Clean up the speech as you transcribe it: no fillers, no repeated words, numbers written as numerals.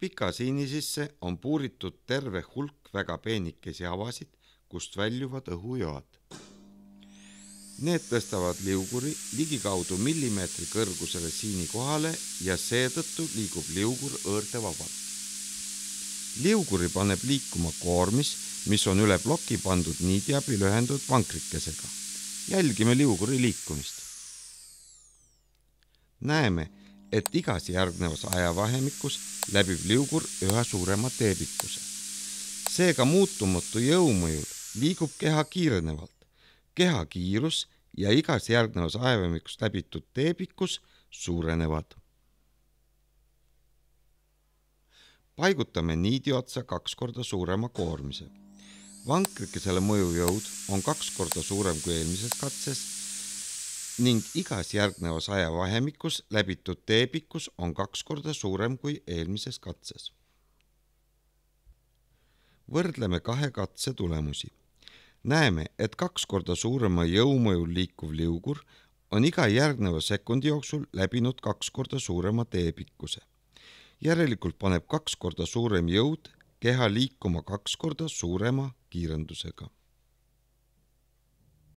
Pika siini sisse on puuritud terve hulk väga peenikesi avasid, kust väljuvad õhujoad. Need tõstavad liuguri ligikaudu millimeetri kõrgusele siini kohale ja seetõttu liigub liugur õõrdevabalt. Liuguri paneb liikuma koormis, mis on üle ploki pandud niidiabil ühendatud vankrikesega. Jälgime liuguri liikumist. Näeme, et igas järgnevas ajavahemikus läbib liugur üha suurema teepikkuse. Seega muutumatu jõumõjul liigub keha kiirenevalt. Keha kiirus ja igas järgnevas ajavahemikus läbitud teepikkus suurenevad. Paigutame niidi otsa 2 korda suurema koormise. Vankrikesele mõjujõud on 2 korda suurem kui eelmises katses ning igas järgnevas ajavahemikus läbitud teepikkus on 2 korda suurem kui eelmises katses. Võrdleme 2 katse tulemusi. Näeme, et 2 korda suurema jõumõjul liikuv liugur on iga järgneva sekundi jooksul läbinud 2 korda suurema teepikkuse. Järelikult paneb 2 korda suurem jõud keha liikuma 2 korda suurema kiirendusega.